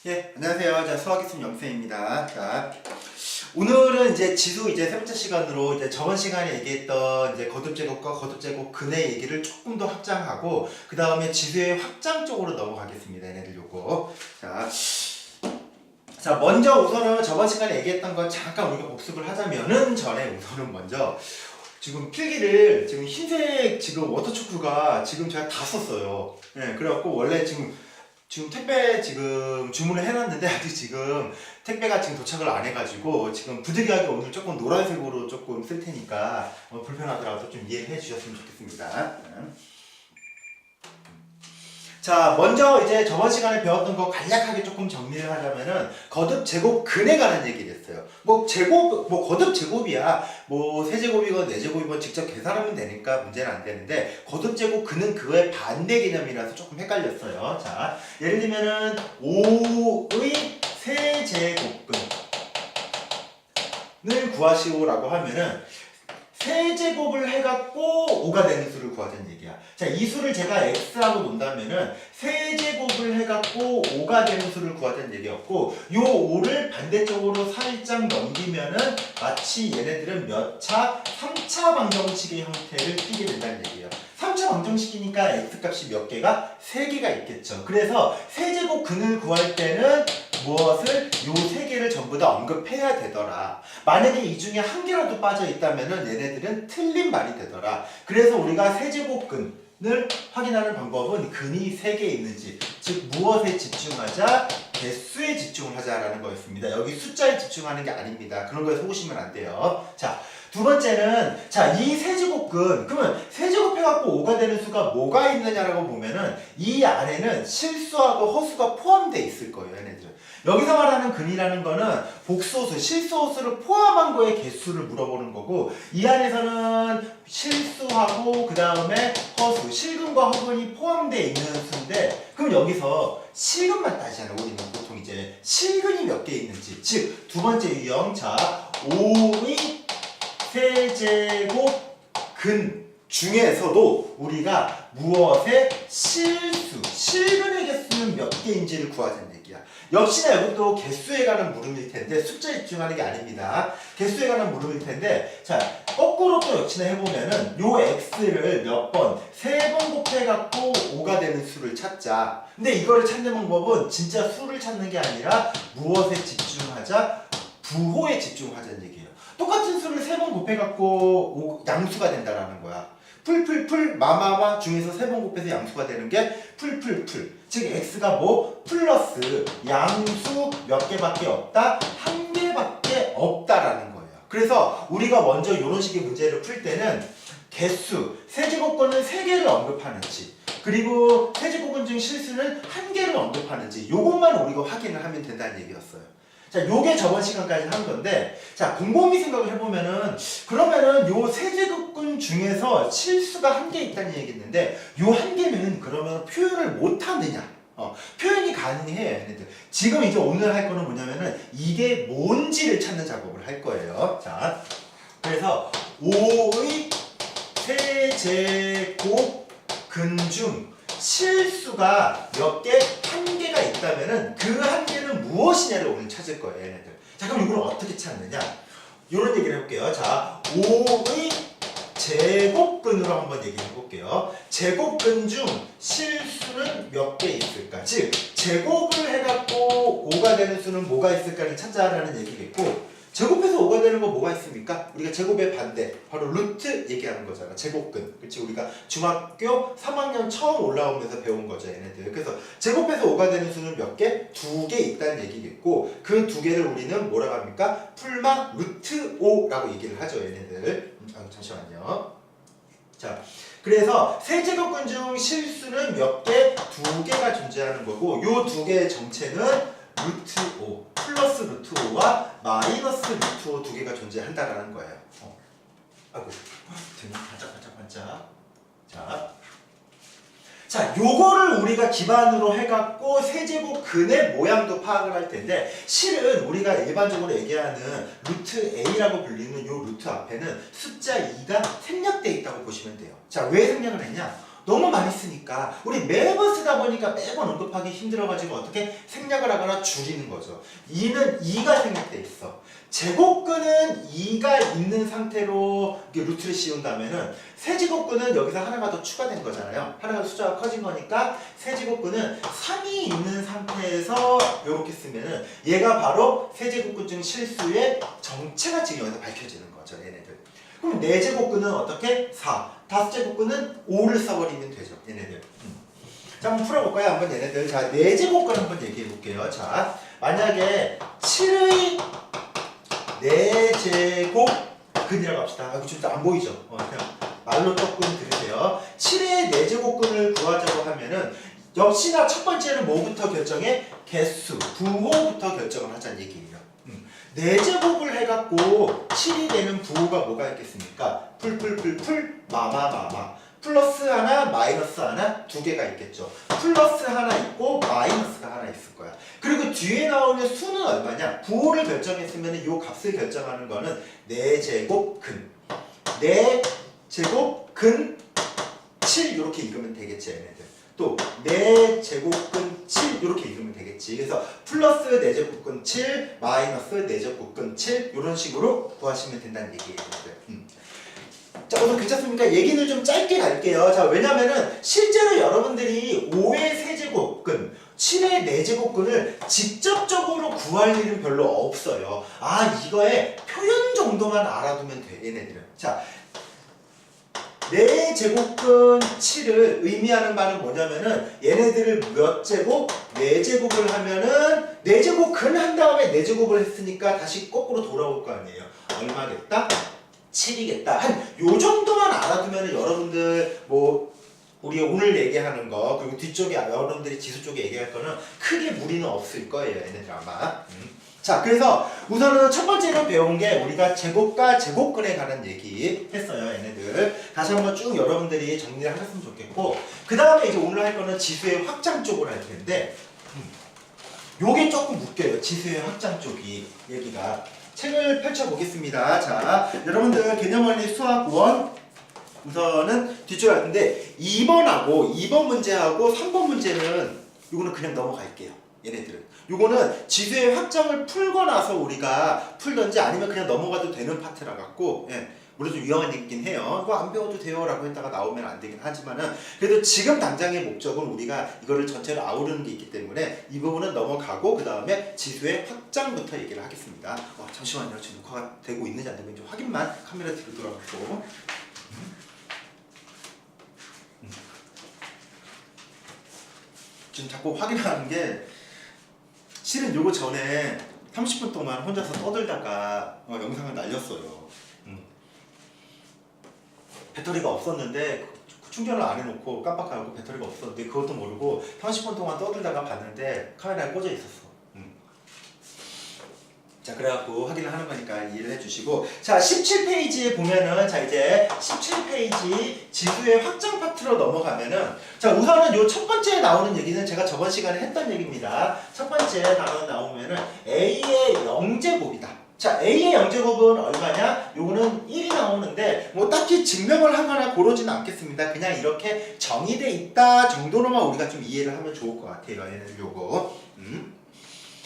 예, 안녕하세요. 자, 수학기술 영쌤입니다. 자, 오늘은 이제 지수 이제 세 번째 시간으로 이제 저번 시간에 얘기했던 이제 거듭제곱과 거듭제곱근의 얘기를 조금 더 확장하고 그 다음에 지수의 확장 쪽으로 넘어가겠습니다. 얘네들 요거. 자, 먼저 우선은 저번 시간에 얘기했던 거 잠깐 우리가 복습을 하자면은 전에 우선은 먼저 지금 필기를 지금 흰색 지금 워터초크가 지금 제가 다 썼어요. 예, 그래갖고 원래 지금 택배 지금 주문을 해놨는데 아직 지금 택배가 지금 도착을 안 해가지고 지금 부득이하게 오늘 조금 노란색으로 조금 쓸 테니까 불편하더라도 좀 이해해 주셨으면 좋겠습니다. 자, 먼저 이제 저번 시간에 배웠던 거 간략하게 조금 정리를 하자면은 거듭 제곱 근에 관한 얘기를 했어요. 뭐 제곱, 뭐 거듭 제곱이야. 뭐 세제곱이건 네제곱이건 직접 계산하면 되니까 문제는 안 되는데 거듭 제곱 근은 그거의 반대 개념이라서 조금 헷갈렸어요. 자, 예를 들면은 5의 세제곱근을 구하시오라고 하면은 세제곱을 해갖고 5가 되는 수를 구하자는 얘기야. 자, 이 수를 제가 x라고 놓는다면은 세제곱을 해갖고 5가 되는 수를 구하자는 얘기였고, 요 5를 반대쪽으로 살짝 넘기면은 마치 얘네들은 몇 차? 3차 방정식의 형태를 띠게 된다는 얘기예요. 3차 방정식이니까 x값이 몇 개가? 3개가 있겠죠. 그래서 세제곱 근을 구할 때는 무엇을? 요 3개를 전부 다 언급해야 되더라. 만약에 이 중에 한 개라도 빠져 있다면은 얘네들은 틀린 말이 되더라. 그래서 우리가 세제곱근을 확인하는 방법은 근이 3개 있는지, 즉 무엇에 집중하자? 개수에 집중을 하자라는 거였습니다. 여기 숫자에 집중하는 게 아닙니다. 그런 거에 속으시면 안 돼요. 자, 두 번째는, 자, 이 세제곱근, 그러면 세제곱해갖고 5가 되는 수가 뭐가 있느냐라고 보면은 이 안에는 실수하고 허수가 포함되어 있을 거예요, 얘네들은. 여기서 말하는 근이라는 거는 복수호수, 실수호수를 포함한 거의 개수를 물어보는 거고, 이 안에서는 실수하고 그 다음에 허수, 실근과 허근이 포함되어 있는 수인데, 그럼 여기서 실근만 따지잖아요. 우리는 보통 이제 실근이 몇 개 있는지, 즉 두 번째 유형, 자, 5의 세제곱근 중에서도 우리가 무엇의 실수, 실근의 개수는 몇 개인지를 구하자는 얘기야. 역시나 이것도 개수에 관한 물음일 텐데 숫자에 집중하는 게 아닙니다. 개수에 관한 물음일 텐데, 자, 거꾸로 또 역시나 해보면은 요 x를 몇 번? 3번 곱해갖고 5가 되는 수를 찾자. 근데 이거를 찾는 방법은 진짜 수를 찾는 게 아니라 무엇에 집중하자? 부호에 집중하자는 얘기예요. 똑같은 수를 3번 곱해갖고 양수가 된다라는 거야. 풀풀풀 마마마 중에서 3번 곱해서 양수가 되는 게 풀풀풀. 즉 x가 뭐? 플러스 양수 몇 개밖에 없다? 한 개밖에 없다라는 거예요. 그래서 우리가 먼저 이런 식의 문제를 풀 때는 개수, 세제곱근은 3개를 언급하는지, 그리고 세제곱근 중 실수는 1개를 언급하는지, 요것만 우리가 확인을 하면 된다는 얘기였어요. 자, 요게 저번 시간까지 한 건데, 자, 곰곰이 생각을 해보면은, 그러면은 요 세제곱근 중에서 실수가 1개 있다는 얘기했는데, 요 1개는 그러면 표현을 못하느냐? 표현이 가능해요, 얘네들. 지금 이제 오늘 할 거는 뭐냐면은, 이게 뭔지를 찾는 작업을 할 거예요. 자, 그래서 5의 세제곱근 중 실수가 몇 개? 1개가 있다면은 그 1개는 무엇이냐를 오늘 찾을 거예요, 얘네들. 자, 그럼 이걸 어떻게 찾느냐? 이런 얘기를 해볼게요. 자, 5의 제곱근으로 한번 얘기해 볼게요. 제곱근 중 실수는 몇 개 있을까? 즉, 제곱을 해갖고 5가 되는 수는 뭐가 있을까를 찾자라는 얘기겠고, 제곱해서 5가 되는 건 뭐가 있습니까? 우리가 제곱의 반대, 바로 루트 얘기하는 거잖아. 제곱근. 그치? 우리가 중학교 3학년 처음 올라오면서 배운 거죠, 얘네들. 그래서 제곱해서 5가 되는 수는 몇 개? 2개 있다는 얘기겠고, 그 2개를 우리는 뭐라고 합니까? 풀마 루트 5라고 얘기를 하죠, 얘네들. 잠시만요. 자, 그래서 세제곱근 중 실수는 몇 개? 2개가 존재하는 거고, 요 2개의 정체는 루트 5 플러스 루트 5와 마이너스 루트 5 2개가 존재한다라는 거예요. 아이고, 등이 반짝반짝반짝. 자, 요거를 우리가 기반으로 해갖고 세제곱근의 모양도 파악을 할 텐데, 실은 우리가 일반적으로 얘기하는 루트 A라고 불리는 요 루트 앞에는 숫자 2가 생략되어 있다고 보시면 돼요. 자, 왜 생략을 했냐? 너무 많이 쓰니까 우리 매번 쓰다 보니까 매번 언급하기 힘들어가지고 어떻게 생략을 하거나 줄이는 거죠. 2가 생략돼 있어. 제곱근은 2가 있는 상태로 루트를 씌운다면은 세제곱근은 여기서 하나가 더 추가된 거잖아요. 하나가 숫자가 커진 거니까 세제곱근은 3이 있는 상태에서 이렇게 쓰면은 얘가 바로 세제곱근 중 실수의 정체가 지금 여기서 밝혀지는 거죠. 얘네들. 그럼 4제곱근은 어떻게? 4. 5제곱근은 5를 써버리면 되죠. 얘네들. 자, 한번 풀어볼까요? 한번 얘네들. 자, 4제곱근 한번 얘기해 볼게요. 자, 만약에 7의 4제곱근이라고 합시다. 이거 진짜 안 보이죠? 그냥 말로 조금 들으세요. 7의 4제곱근을 구하자고 하면은 역시나 첫 번째는 뭐부터 결정해? 개수, 부호부터 결정을 하자는 얘기예요. 4제곱을 해갖고 7이 되는 부호가 뭐가 있겠습니까? 풀, 마마. 플러스 하나, 마이너스 하나, 두 개가 있겠죠. 플러스 하나 있고 마이너스가 하나 있을 거야. 그리고 뒤에 나오는 수는 얼마냐? 부호를 결정했으면 이 값을 결정하는 거는 4제곱근. 4제곱근 7 이렇게 읽으면 되겠지, 얘네들. 또 4제곱근 7 이렇게 읽으면 되겠지. 그래서 플러스 4제곱근 7, 마이너스 4제곱근 7 이런 식으로 구하시면 된다는 얘기예요. 자, 우선 괜찮습니까? 얘기는 좀 짧게 갈게요. 자, 왜냐면은 실제로 여러분들이 5의 세제곱근, 7의 4제곱근을 직접적으로 구할 일은 별로 없어요. 이거의 표현 정도만 알아두면 돼, 얘네들은. 자, 4제곱근 7을 의미하는 바는 뭐냐면은 얘네들을 몇 제곱? 4제곱을 하면은 4제곱근 한 다음에 4제곱을 했으니까 다시 거꾸로 돌아올 거 아니에요. 얼마겠다? 7이겠다. 한 요 정도만 알아두면은 여러분들 우리 오늘 얘기하는 거 그리고 뒤쪽에 여러분들이 지수 쪽에 얘기할 거는 크게 무리는 없을 거예요. 얘네들 아마. 자, 그래서 우선은 첫 번째로 배운 게 우리가 제곱과 제곱근에 관한 얘기 했어요. 얘네들. 다시 한번 쭉 여러분들이 정리를 하셨으면 좋겠고 그 다음에 이제 오늘 할 거는 지수의 확장 쪽으로 할 텐데 요게 조금 웃겨요. 지수의 확장 쪽이 얘기가. 책을 펼쳐보겠습니다. 자, 여러분들 개념원리 수학 1 우선은 뒤쪽에 할 텐데 2번 문제하고 3번 문제는 이거는 그냥 넘어갈게요. 얘네들은. 요거는 지수의 확장을 풀고 나서 우리가 풀던지 아니면 그냥 넘어가도 되는 파트라 갖고 물론 좀 위험한 얘기긴 해요. 이거 안 배워도 돼요 라고 했다가 나오면 안 되긴 하지만은 그래도 지금 당장의 목적은 우리가 이거를 전체로 아우르는 게 있기 때문에 이 부분은 넘어가고 그 다음에 지수의 확장부터 얘기를 하겠습니다. 잠시만요. 지금 녹화가 되고 있는지 안 되는지 확인만 카메라 뒤로 돌아가고 지금 자꾸 확인하는 게 실은 요거 전에 30분 동안 혼자서 떠들다가 영상을 날렸어요. 배터리가 없었는데 충전을 안 해놓고 깜빡하고 배터리가 없었는데 그것도 모르고 30분 동안 떠들다가 봤는데 카메라에 꽂아 있었어. 자, 그래갖고 확인을 하는 거니까 이해를 해주시고 자, 17페이지에 보면은 자 이제 17페이지 지수의 확장 파트로 넘어가면은 자, 우선은 요 첫 번째에 나오는 얘기는 제가 저번 시간에 했던 얘기입니다. 첫 번째 단어 나오면은 A의 0제곱이다. 자, A의 0제곱은 얼마냐? 요거는 1이 나오는데 뭐 딱히 증명을 하거나 그러지는 않겠습니다. 그냥 이렇게 정의돼 있다 정도로만 우리가 좀 이해를 하면 좋을 것 같아요. 얘네들 요거.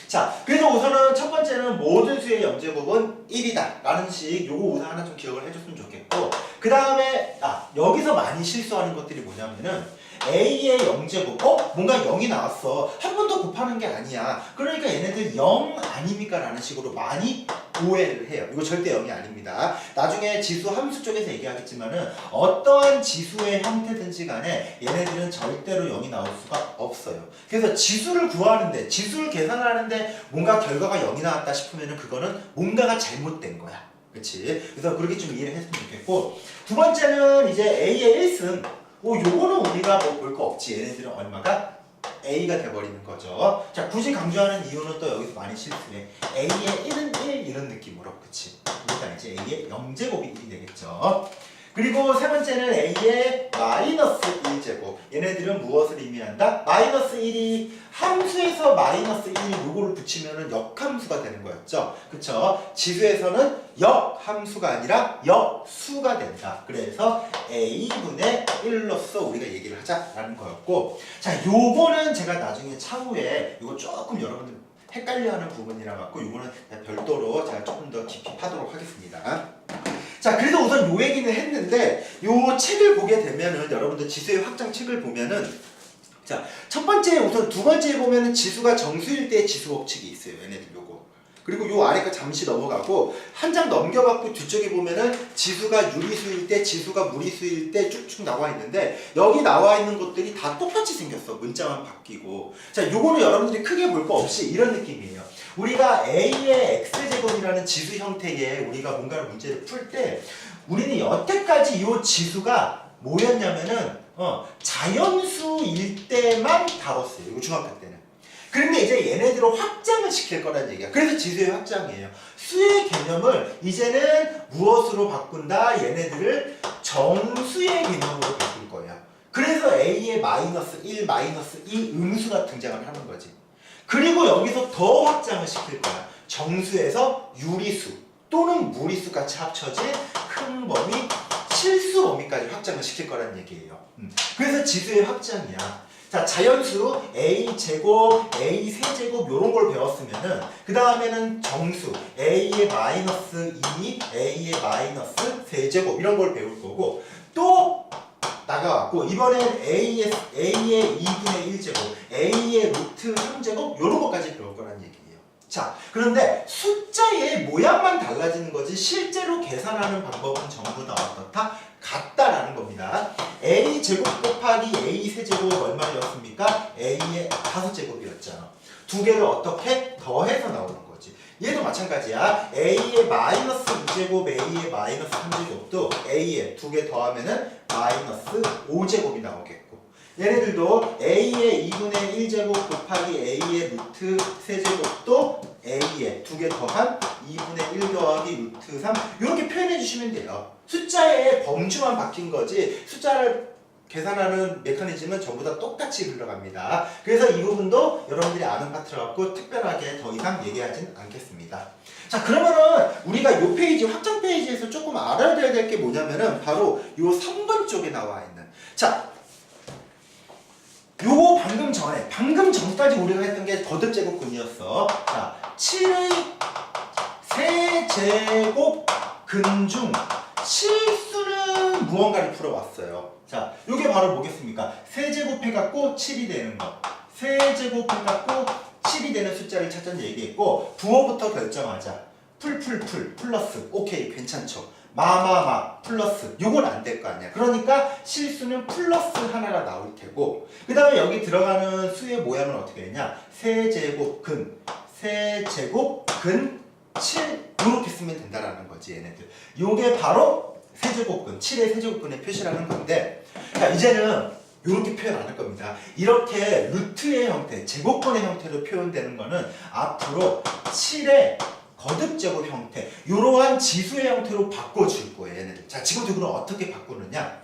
자, 그래서 우선은 첫 번째는 모든 수의 0제곱은 1이다 라는 식 요거 우선 하나 좀 기억을 해줬으면 좋겠고 그 다음에 여기서 많이 실수하는 것들이 뭐냐면은 A의 0제곱 뭔가 0이 나왔어. 한 번 더 곱하는 게 아니야. 그러니까 얘네들 0 아닙니까? 라는 식으로 많이 오해를 해요. 이거 절대 0이 아닙니다. 나중에 지수 함수 쪽에서 얘기하겠지만은 어떠한 지수의 형태든지 간에 얘네들은 절대로 0이 나올 수가 없어요. 그래서 지수를 구하는데 지수를 계산하는데 뭔가 결과가 0이 나왔다 싶으면은 그거는 뭔가가 잘못된 거야. 그치? 그래서 그렇게 좀 이해를 했으면 좋겠고 두 번째는 이제 A의 1승 요거는 우리가 볼 거 없지. 얘네들은 얼마가? A가 돼버리는 거죠. 자, 굳이 강조하는 이유는 또 여기서 많이 실수해. A의 1은 1 이런 느낌으로. 그치? 일단 이제 A의 0제곱이 1이 되겠죠. 그리고 세 번째는 A의 마이너스 1제곱. 얘네들은 무엇을 의미한다? 마이너스 1이 함수에서 마이너스 1 요거를 붙이면은 역함수가 되는 거였죠. 그쵸? 지수에서는 역함수가 아니라 역수가 된다. 그래서 a분의 1로서 우리가 얘기를 하자라는 거였고, 자, 요거는 제가 나중에 차후에 요거 조금 여러분들 헷갈려하는 부분이라 갖고 요거는 별도로 제가 조금 더 깊이 파도록 하겠습니다. 자, 그래서 우선 요 얘기는 했는데 요 책을 보게 되면은 여러분들 지수의 확장 책을 보면은, 자, 첫 번째 우선 두 번째에 보면은 지수가 정수일 때 지수 법칙이 있어요. 얘네들 요거. 그리고 요 아래 거 잠시 넘어가고 한 장 넘겨갖고 뒤쪽에 보면은 지수가 유리수일 때, 지수가 무리수일 때 쭉쭉 나와 있는데 여기 나와 있는 것들이 다 똑같이 생겼어. 문자만 바뀌고. 자, 요거는 여러분들이 크게 볼 거 없이 이런 느낌이에요. 우리가 a의 x제곱이라는 지수 형태의 우리가 뭔가를 문제를 풀 때 우리는 여태까지 이 지수가 뭐였냐면은 자연수일 때만 다뤘어요. 이거 중학교 때는. 그런데 이제 얘네들을 확장을 시킬 거라는 얘기야. 그래서 지수의 확장이에요. 수의 개념을 이제는 무엇으로 바꾼다? 얘네들을 정수의 개념으로 바꿀 거예요. 그래서 a의 마이너스 1, 마이너스 2 음수가 등장을 하는 거지. 그리고 여기서 더 확장을 시킬 거야. 정수에서 유리수 또는 무리수 같이 합쳐진 큰 범위, 실수 범위까지 확장을 시킬 거라는 얘기예요. 그래서 지수의 확장이야. 자, 자연수 a제곱, a 세제곱 요런 걸 배웠으면은 그 다음에는 정수 a의 마이너스 2, a의 마이너스 세제곱 이런 걸 배울 거고, 또 나가갖고 이번엔 a의 2분의 1제곱, a의 루트 3제곱 요런 것까지 배울 거란 얘기예요. 자, 그런데 숫자의 모양만 달라지는 거지 실제로 계산하는 방법은 전부 다 어떻다? 같다라는 겁니다. a제곱 곱하기 a 세제곱 얼마였습니까? a의 5제곱이었잖아. 두 개를 어떻게 더해서 나오는 거지. 얘도 마찬가지야. a의 마이너스 2제곱, a의 마이너스 3제곱도 a에 두 개 더하면은 마이너스 5제곱이 나오겠고, 얘네들도 a의 2분의 1제곱 곱하기 a의 루트 세제곱도 a에 두 개 더한 2분의 1 더하기 루트 3 이렇게 표현해 주시면 돼요. 숫자의 범주만 바뀐 거지 숫자를 계산하는 메커니즘은 전부 다 똑같이 흘러갑니다. 그래서 이 부분도 여러분들이 아는 파트라 갖고 특별하게 더 이상 얘기하진 않겠습니다. 자, 그러면은 우리가 이 페이지, 확장 페이지에서 조금 알아둬야 될 게 뭐냐면은 바로 이 3번 쪽에 나와 있는, 자, 요거 방금 전까지 우리가 했던 게 거듭제곱근이었어. 자, 7의 세제곱 근 중 실수는 무언가를 풀어왔어요. 자, 요게 바로 뭐겠습니까? 세제곱해갖고 7이 되는 거. 세제곱해갖고 7이 되는 숫자를 찾자는 얘기했고, 부호부터 결정하자. 플러스. 오케이, 괜찮죠. 마마마 플러스. 요건 안 될 거 아니야. 그러니까 실수는 플러스 하나가 나올 테고, 그 다음에 여기 들어가는 수의 모양은 어떻게 되냐? 세제곱근 7 이렇게 쓰면 된다라는 거지, 얘네들. 요게 바로 세제곱근, 7의 세제곱근의 표시라는 건데, 자, 이제는 이렇게 표현 안 할 겁니다. 이렇게 루트의 형태, 제곱근의 형태로 표현되는 거는 앞으로 7의 거듭제곱 형태, 이러한 지수의 형태로 바꿔줄 거예요, 얘네들. 자, 지금부터 그럼 어떻게 바꾸느냐?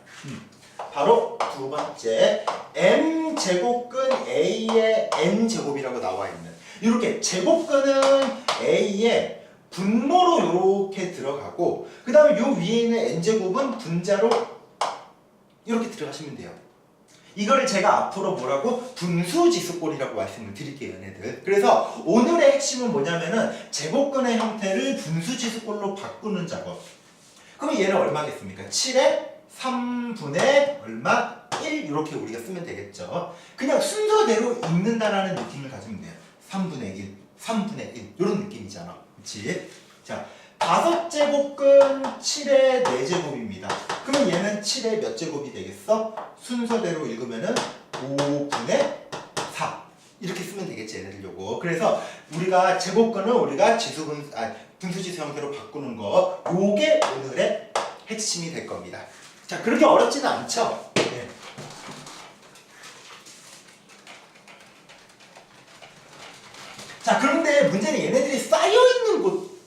바로 두 번째, m제곱근 a의 n제곱이라고 나와 있는, 이렇게 제곱근은 a의 분모로 이렇게 들어가고, 그 다음에 요 위에 있는 n제곱은 분자로 이렇게 들어가시면 돼요. 이거를 제가 앞으로 뭐라고? 분수지수꼴이라고 말씀을 드릴게요, 얘네들. 그래서 오늘의 핵심은 뭐냐면은 제곱근의 형태를 분수지수꼴로 바꾸는 작업. 그럼 얘는 얼마겠습니까? 7의 3분의 얼마? 1 이렇게 우리가 쓰면 되겠죠. 그냥 순서대로 읽는다라는 느낌을 가지면 돼요. 3분의 1, 3분의 1 이런 느낌이잖아. 그치? 자, 5제곱근 7의 4제곱입니다. 그러면 얘는 7의 몇 제곱이 되겠어? 순서대로 읽으면은 5분의 4 이렇게 쓰면 되겠지, 얘네들 요거. 그래서 우리가 제곱근을 우리가 분수지수 형태로 바꾸는 거, 요게 오늘의 핵심이 될 겁니다. 자, 그렇게 어렵지는 않죠? 네. 자, 그런데 문제는 얘네들이 쌓여있는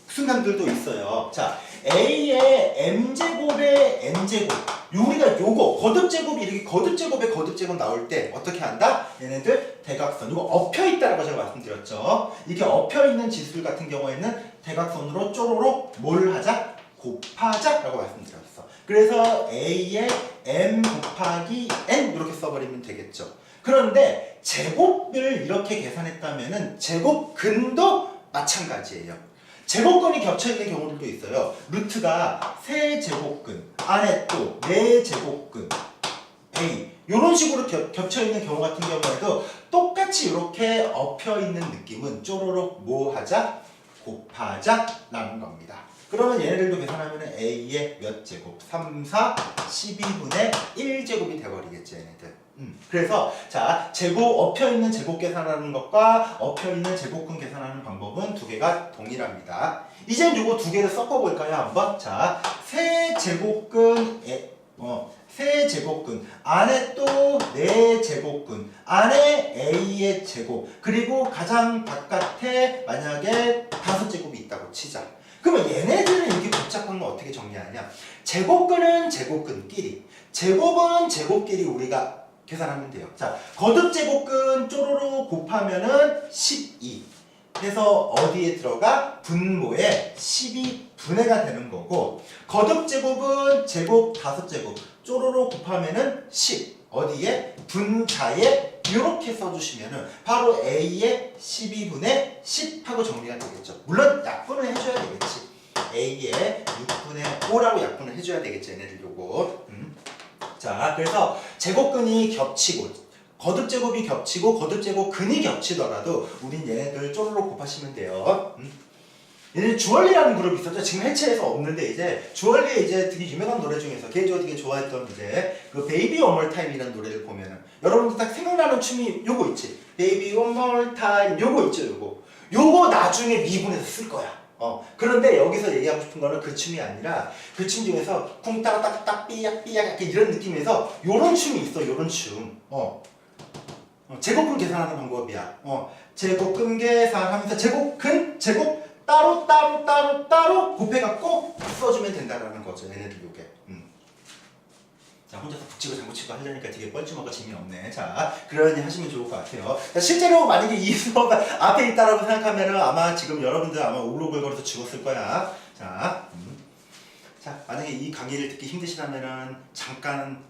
순간들도 있어요. 자, a의 m제곱의 n제곱 우리가 요거 거듭제곱이 이렇게 거듭제곱에 거듭제곱 나올 때 어떻게 한다? 얘네들 대각선 이거 엎여있다라고 제가 말씀드렸죠. 이렇게 엎여있는 지수들 같은 경우에는 대각선으로 쪼로록 뭘 하자? 곱하자 라고 말씀드렸어. 그래서 A에 M 곱하기 N 이렇게 써버리면 되겠죠. 그런데 제곱을 이렇게 계산했다면은 제곱근도 마찬가지예요. 제곱근이 겹쳐있는 경우들도 있어요. 루트가 세제곱근 안에 또 4제곱근 A 이런 식으로 겹쳐있는 경우 같은 경우에도 똑같이 이렇게 엎여있는 느낌은 쪼로록 뭐 하자? 곱하자 라는 겁니다. 그러면 얘네들도 계산하면 A의 몇 제곱? 3, 4, 12분의 1제곱이 돼버리겠죠 얘네들. 그래서 자 제곱 엎여있는 제곱 계산하는 것과 엎여있는 제곱근 계산하는 방법은 두 개가 동일합니다. 이젠 요거 두 개를 섞어볼까요 한번? 자 세제곱근에 세제곱근 안에 또 4제곱근 안에 A의 제곱 그리고 가장 바깥에 만약에 5제곱이 있다고 치자. 그러면 얘네들은 이렇게 복잡한 건 어떻게 정리하냐? 제곱근은 제곱근끼리 제곱은 제곱끼리 우리가 계산하면 돼요. 자, 거듭제곱근 쪼로로 곱하면은 12 해서 어디에 들어가? 분모에 12분해가 되는 거고 거듭제곱은 제곱 5제곱 쪼로로 곱하면은 10 어디에? 분자에 이렇게 써주시면은 바로 A의 12분의 10 하고 정리가 되겠죠. 물론 약분을 해줘야 되겠지. A의 6분의 5라고 약분을 해줘야 되겠지. 얘네들 요거. 자, 그래서 제곱근이 겹치고 거듭제곱이 겹치고 거듭제곱근이 겹치더라도 우린 얘네들 쪼르륵 곱하시면 돼요. 얘네 주얼리라는 그룹이 있었죠. 지금 해체해서 없는데 이제 주얼리의 이제 되게 유명한 노래 중에서 개인적으로 되게 좋아했던 이제 그 베이비 원 몰 타임이라는 노래를 보면은 여러분들 딱 생각나는 춤이 요거 있지. 베이비 원 몰 타임 요거 있죠. 요거 나중에 미분해서 쓸 거야. 그런데 여기서 얘기하고 싶은 거는 그 춤이 아니라 그 춤 중에서 쿵따라딱딱 삐약삐약 이런 느낌에서 요런 춤이 있어. 요런 춤. 제곱근 계산하는 방법이야. 제곱근 계산하면서 제곱근 제곱 따로 곱해갖고 써주면 된다라는 거죠. 얘네들 요게. 자, 혼자서 북치고 장구치고 하려니까 되게 뻘쭘하고 재미없네. 자, 그러니 하시면 좋을 것 같아요. 자, 실제로 만약에 이 수업 앞에 있다라고 생각하면은 아마 지금 여러분들 아마 오글오글거려서 죽었을 거야. 자, 자, 만약에 이 강의를 듣기 힘드시다면은 잠깐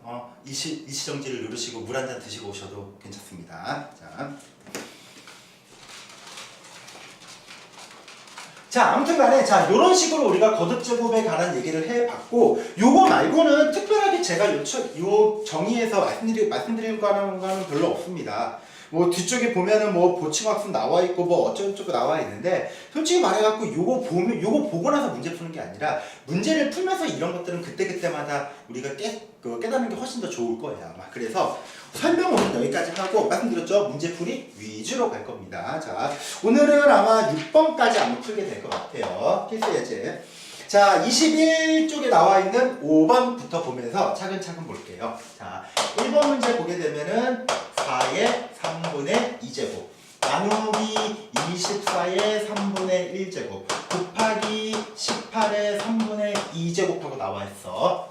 일시정지를 누르시고 물 한 잔 드시고 오셔도 괜찮습니다. 자, 아무튼 간에, 자, 요런 식으로 우리가 거듭제곱에 관한 얘기를 해봤고, 요거 말고는 특별하게 제가 요 정의에서 말씀드릴 거는 별로 없습니다. 뭐, 뒤쪽에 보면은 뭐, 보충학습 나와있고, 뭐, 어쩌고저쩌고 나와있는데, 솔직히 말해갖고, 요거 보고 나서 문제 푸는 게 아니라, 문제를 풀면서 이런 것들은 그때그때마다 우리가 깨닫는 게 훨씬 더 좋을 거예요, 아마. 그래서, 설명은 여기까지 하고 말씀드렸죠. 문제풀이 위주로 갈 겁니다. 자, 오늘은 아마 6번까지 한번 풀게 될 것 같아요. 필수 예제. 자, 21쪽에 나와 있는 5번부터 보면서 차근차근 볼게요. 자, 1번 문제 보게 되면은 4의 3분의 2제곱 나누기 24의 3분의 1제곱 곱하기 18의 3분의 2제곱하고 나와 있어.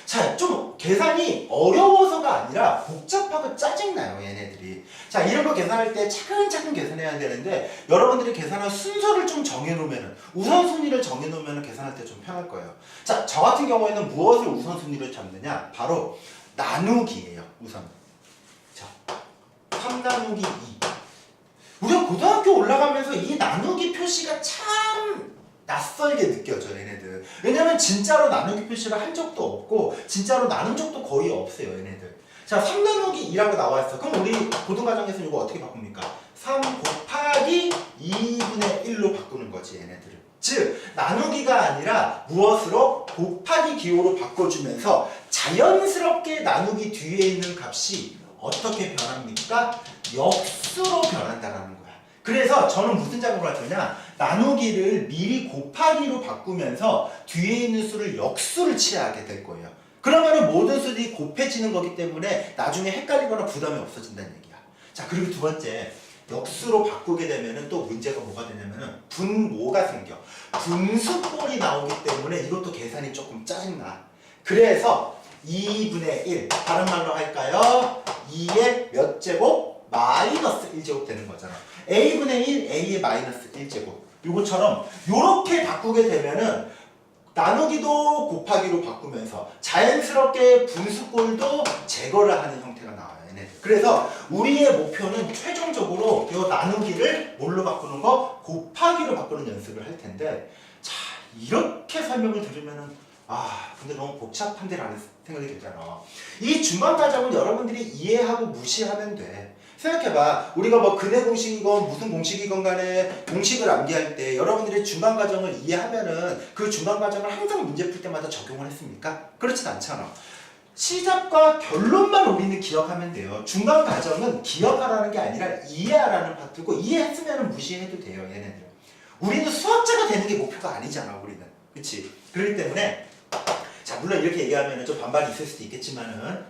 자, 좀 계산이 어려워서가 아니라 복잡하고 짜증나요, 얘네들이. 자, 이런 거 계산할 때 차근차근 계산해야 되는데 여러분들이 계산할 순서를 좀 정해놓으면 우선순위를 정해놓으면 계산할 때 좀 편할 거예요. 자, 저 같은 경우에는 무엇을 우선순위로 잡느냐? 바로 나누기예요, 우선. 자, 3 나누기 2. 우리가 고등학교 올라가면서 이 나누기 표시가 참 낯설게 느껴져, 얘네들. 왜냐면 진짜로 나누기 표시를 한 적도 없고 진짜로 나눈 적도 거의 없어요, 얘네들. 자, 3 나누기 2라고 나와 있어. 그럼 우리 고등과정에서 이거 어떻게 바꿉니까? 3 곱하기 2분의 1로 바꾸는 거지, 얘네들을. 즉, 나누기가 아니라 무엇으로? 곱하기 기호로 바꿔주면서 자연스럽게 나누기 뒤에 있는 값이 어떻게 변합니까? 역수로 변한다는 거야. 그래서 저는 무슨 작업을 할 거냐? 나누기를 미리 곱하기로 바꾸면서 뒤에 있는 수를 역수를 취하게 될 거예요. 그러면 모든 수들이 곱해지는 거기 때문에 나중에 헷갈리거나 부담이 없어진다는 얘기야. 자, 그리고 두 번째, 역수로 바꾸게 되면은 또 문제가 뭐가 되냐면은 분모가 생겨. 분수꼴이 나오기 때문에 이것도 계산이 조금 짜증나. 그래서 2분의 1. 다른 말로 할까요? 2의 몇 제곱? 마이너스 1제곱 되는 거잖아. a분의 1, a의 마이너스 1제곱. 요거처럼 요렇게 바꾸게 되면은 나누기도 곱하기로 바꾸면서 자연스럽게 분수꼴도 제거를 하는 형태가 나와요. 얘네들. 그래서 우리의 목표는 최종적으로 요 나누기를 뭘로 바꾸는 거? 곱하기로 바꾸는 연습을 할 텐데, 자, 이렇게 설명을 들으면은 근데 너무 복잡한데라는 생각이 들잖아. 이 중간 과정은 여러분들이 이해하고 무시하면 돼. 생각해봐. 우리가 뭐 근해 공식이건 무슨 공식이건 간에 공식을 암기할 때 여러분들이 중간 과정을 이해하면은 그 중간 과정을 항상 문제 풀 때마다 적용을 했습니까? 그렇진 않잖아. 시작과 결론만 우리는 기억하면 돼요. 중간 과정은 기억하라는 게 아니라 이해하라는 파트고, 이해했으면 무시해도 돼요, 얘네들. 우리는 수학자가 되는 게 목표가 아니잖아, 우리는. 그치? 그렇기 때문에, 자, 물론 이렇게 얘기하면 좀 반발이 있을 수도 있겠지만은,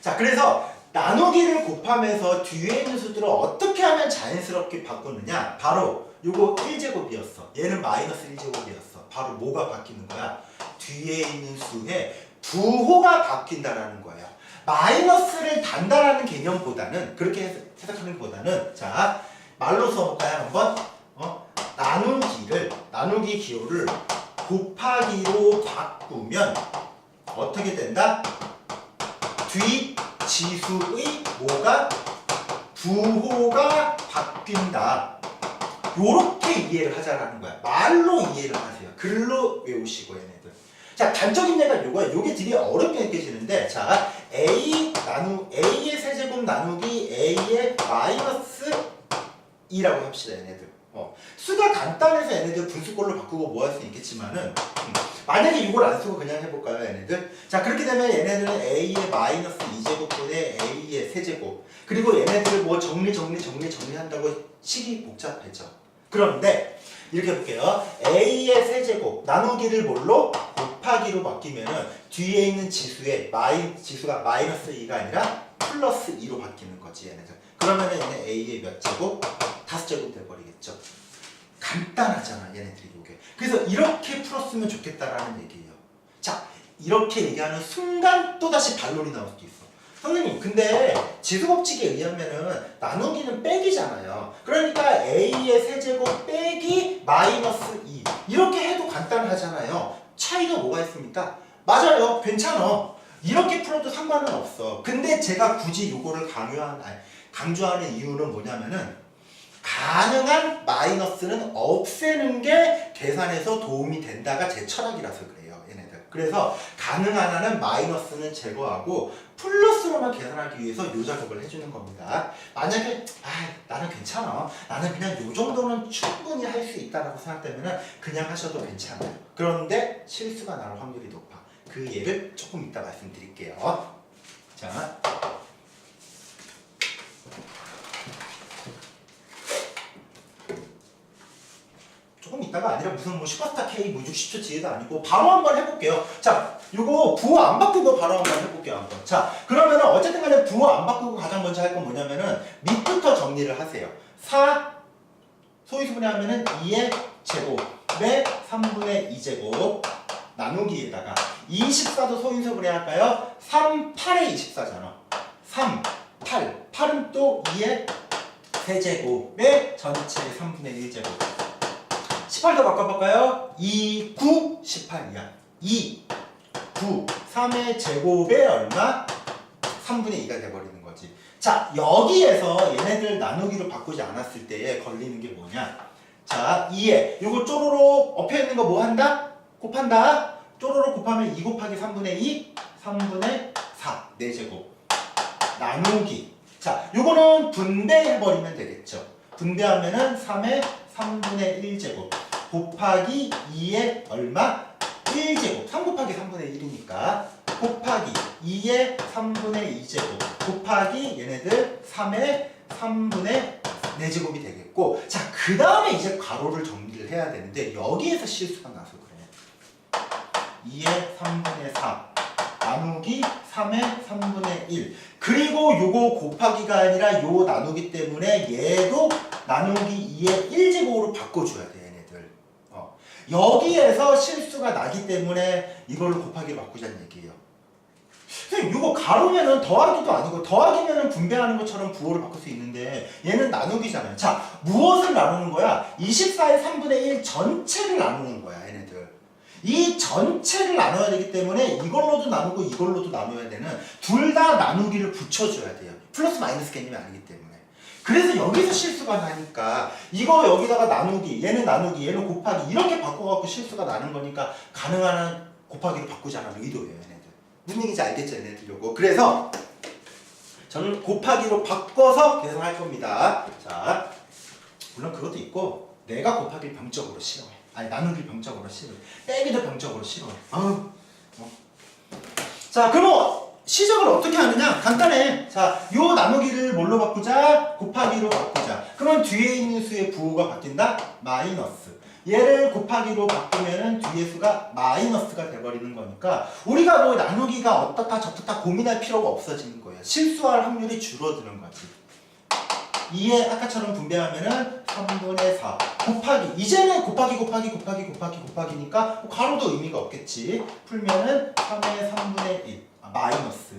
자, 그래서 나누기를 곱하면서 뒤에 있는 수들을 어떻게 하면 자연스럽게 바꾸느냐? 바로 요거 1제곱이었어. 얘는 마이너스 1제곱이었어. 바로 뭐가 바뀌는 거야? 뒤에 있는 수의 부호가 바뀐다라는 거예요. 마이너스를 단다라는 개념보다는, 그렇게 해석하는 것보다는, 자, 말로 써볼까요? 한번? 나누기 기호를 곱하기로 바꾸면 어떻게 된다? 뒤 지수의 뭐가? 부호가 바뀐다. 요렇게 이해를 하자라는 거야. 말로 이해를 하세요. 글로 외우시고, 얘네들. 자, 단적인 예가 요거야. 요게 되게 어렵게 느껴지는데, 자, A의 세제곱 나누기 A의 마이너스 2라고 합시다, 얘네들. 수가 간단해서 얘네들 분수꼴로 바꾸고 뭐 할 수 있겠지만은, 만약에 이걸 안 쓰고 그냥 해볼까요, 얘네들? 자, 그렇게 되면 얘네들은 A의 마이너스 2제곱분의 A의 세제곱. 그리고 얘네들을 뭐 정리한다고 식이 복잡해져. 그런데, 이렇게 해볼게요. A의 세제곱, 나누기를 뭘로? 곱하기로 바뀌면은 뒤에 있는 지수가 마이너스 2가 아니라 플러스 2로 바뀌는 거지, 얘네들. 그러면은 얘네 A의 몇 제곱? 5제곱 돼버리겠죠. 간단하잖아, 얘네들이 요게. 그래서 이렇게 풀었으면 좋겠다라는 얘기예요. 자, 이렇게 얘기하는 순간 또다시 반론이 나올 수도 있어. 선생님, 근데 지수법칙에 의하면은 나누기는 빼기잖아요. 그러니까 A의 세제곱 빼기 마이너스 2. 이렇게 해도 간단하잖아요. 차이가 뭐가 있습니까? 맞아요. 괜찮아. 이렇게 풀어도 상관은 없어. 근데 제가 굳이 요거를 강조하는 이유는 뭐냐면은, 가능한 마이너스는 없애는 게 계산에서 도움이 된다가 제 철학이라서 그래요, 얘네들. 그래서 가능한 한은 마이너스는 제거하고 플러스로만 계산하기 위해서 요 작업을 해주는 겁니다. 만약에 나는 괜찮아, 나는 그냥 요 정도는 충분히 할 수 있다라고 생각되면 그냥 하셔도 괜찮아요. 그런데 실수가 날 확률이 높아. 그 예를 조금 이따 말씀드릴게요. 자, 조금 이따가 아니라 무슨 뭐 슈퍼스타 K 뭐 60초 뒤에도 아니고 바로 한번 해볼게요. 자, 요거 부호 안 바꾸고 바로 한번 해볼게요, 한번. 자, 그러면은 어쨌든 간에 부호 안 바꾸고 가장 먼저 할 건 뭐냐면은 밑부터 정리를 하세요. 4 소위수분해 하면은 2의 제곱에 3분의 2제곱 나누기에다가 24도 소인수분해 할까요? 3, 8의 24잖아. 3, 8. 8은 또 2의 세제곱에 전체의 3분의 1제곱. 18도 바꿔볼까요? 2, 9, 18이야. 2, 9, 3의 제곱에 얼마? 3분의 2가 돼버리는 거지. 자, 여기에서 얘네들 나누기로 바꾸지 않았을 때에 걸리는 게 뭐냐? 자, 2에 요거 쪼로록 엎여 있는 거 뭐 한다? 곱한다. 쪼로록 곱하면 2 곱하기 3분의 2, 3분의 4, 4제곱. 나누기. 자, 요거는 분배해버리면 되겠죠. 분배하면은 3의 3분의 1제곱 곱하기 2의 얼마? 1제곱. 3 곱하기 3분의 1이니까 곱하기 2의 3분의 2제곱 곱하기 얘네들 3의 3분의 4제곱이 되겠고, 자, 그 다음에 이제 괄호를 정리를 해야 되는데 여기에서 실수가 나서 그래. 2의 3분의 4 나누기 3의 3분의 1. 그리고 요거 곱하기가 아니라 요 나누기 때문에 얘도 나누기 2의 1제곱으로 바꿔줘야 돼, 얘네들. 여기에서 실수가 나기 때문에 이걸로 곱하기로 바꾸자는 얘기예요. 선생님 이거 가로면은 더하기도 아니고 더하기면은 분배하는 것처럼 부호를 바꿀 수 있는데 얘는 나누기잖아요. 자, 무엇을 나누는 거야? 24의 3분의 1 전체를 나누는 거야 얘네들. 이 전체를 나눠야 되기 때문에 이걸로도 나누고 이걸로도 나눠야 되는 둘 다 나누기를 붙여줘야 돼요. 플러스 마이너스 개념이 아니기 때문에. 그래서 여기서 실수가 나니까 이거 여기다가 나누기, 얘는 나누기, 얘는 곱하기 이렇게 바꿔갖고 실수가 나는 거니까 가능한 한 곱하기로 바꾸자는 의도예요 얘네들. 무슨 얘기인지 알겠죠 얘네들 요거. 그래서 저는 곱하기로 바꿔서 계산할 겁니다. 자, 물론 그것도 있고 내가 곱하기를 병적으로 싫어해. 아니 나누기를 병적으로 싫어해. 빼기도 병적으로 싫어해. 자, 그럼 시작을 어떻게 하느냐? 간단해. 자, 요 나누기를 뭘로 바꾸자? 곱하기로 바꾸자. 그러면 뒤에 있는 수의 부호가 바뀐다? 마이너스. 얘를 곱하기로 바꾸면은 뒤에 수가 마이너스가 돼버리는 거니까 우리가 뭐 나누기가 어떻다 저떻다 고민할 필요가 없어지는 거예요. 실수할 확률이 줄어드는 거지. 2에 아까처럼 분배하면은 3분의 4 곱하기, 이제는 곱하기니까 가로도 의미가 없겠지. 풀면은 3의 3분의 1 마이너스,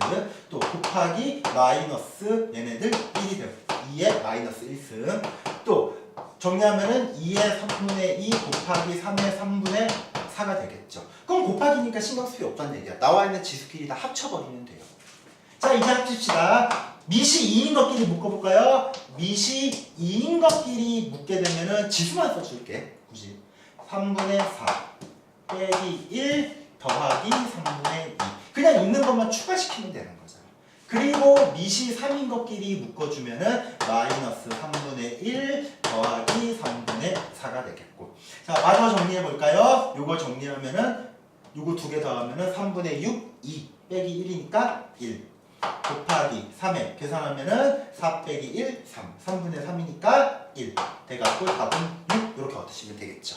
또 곱하기 마이너스 얘네들 1이 돼요. 2의 마이너스 1승. 또 정리하면은 2의 3분의 2 곱하기 3의 3분의 4가 되겠죠. 그럼 곱하기니까 신경 쓸 필요 없다는 얘기야. 나와 있는 지수끼리 다 합쳐버리면 돼요. 자, 이제 합칩시다. 밑이 2인 것끼리 묶어볼까요? 밑이 2인 것끼리 묶게 되면은 지수만 써줄게. 굳이 3분의 4 빼기 1 더하기 3분의 2 그냥 있는 것만 추가시키면 되는 거잖아. 그리고 밑이 3인 것끼리 묶어주면은 마이너스 3분의 1 더하기 3분의 4가 되겠고. 자, 마저 정리해볼까요? 요거 정리하면은 요거 두 개 더하면은 3분의 6 2 빼기 1이니까 1 곱하기 3에 계산하면은 4 빼기 1 3 3분의 3이니까 1 돼갖고 답은 6 이렇게 얻으시면 되겠죠.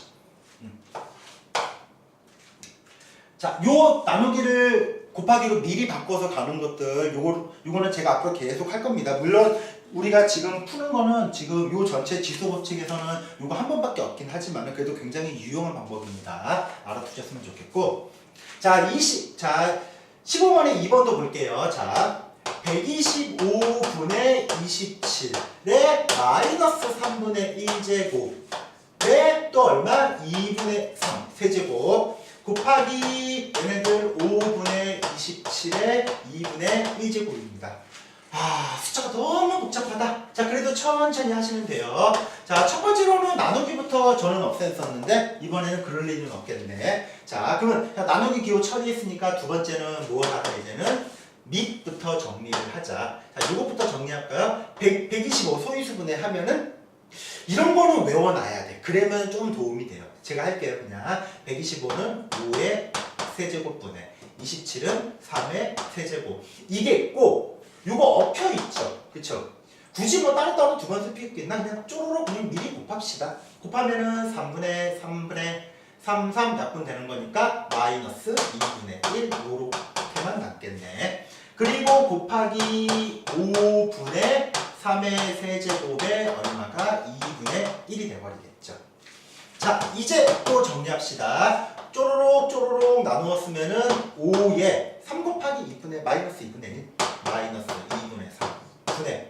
자, 요 나누기를 곱하기로 미리 바꿔서 가는 것들 요거는 제가 앞으로 계속 할 겁니다. 물론 우리가 지금 푸는 거는 지금 요 전체 지수 법칙에서는 요거 한 번밖에 없긴 하지만 그래도 굉장히 유용한 방법입니다. 알아두셨으면 좋겠고. 자, 15번에 2번도 볼게요. 자, 125분의 27의 마이너스 3분의 1제곱에 또 얼마? 2분의 3 세제곱 곱하기 얘네들 5분의 27의 2분의 1제곱입니다. 숫자가 너무 복잡하다. 자, 그래도 천천히 하시면 돼요. 자, 첫 번째로는 나누기부터 저는 없앴었는데 이번에는 그럴 일은 없겠네. 자, 그러면 나누기 기호 처리했으니까 두 번째는 뭐 하자 이제는 밑부터 정리를 하자. 자, 이것부터 정리할까요? 125 소위수분해 하면은 이런 거는 외워놔야 돼. 그러면 좀 도움이 돼요. 제가 할게요. 그냥 125는 5의 세제곱분해 27은 3의 세제곱. 이게 꼭 요거 엎혀있죠. 그쵸? 굳이 뭐 따로따로 두 번 쓸 필요 있겠나? 그냥 쪼로록 그냥 미리 곱합시다. 곱하면은 3분의 3 약분 되는 거니까 마이너스 2분의 1 요렇게만 남겠네. 그리고 곱하기 5분의 3의 세제곱에 얼마가 2분의 1이 돼버리겠죠. 자, 이제 또 정리합시다. 쪼로록 나누었으면은 5에 3 곱하기 2분의 마이너스 2분의 1 마이너스 2분의 3 분의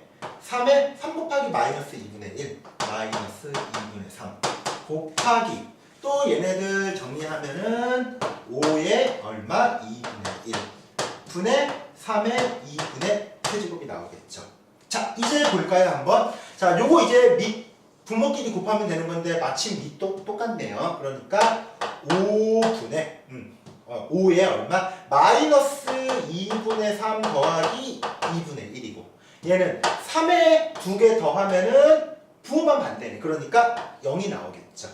3에 3 곱하기 마이너스 2분의 1 마이너스 2분의 3 곱하기 또 얘네들 정리하면은 5에 얼마? 2분의 1 분의 3의 2분의 세제곱이 나오겠죠. 자, 이제 볼까요 한번? 자, 요거 이제 밑 분모끼리 곱하면 되는 건데 마침 밑도 똑같네요. 그러니까 5분의 5에 얼마? 마이너스 2분의 3 더하기 2분의 1이고 얘는 3에 2개 더하면은 부호만 반대네. 그러니까 0이 나오겠죠.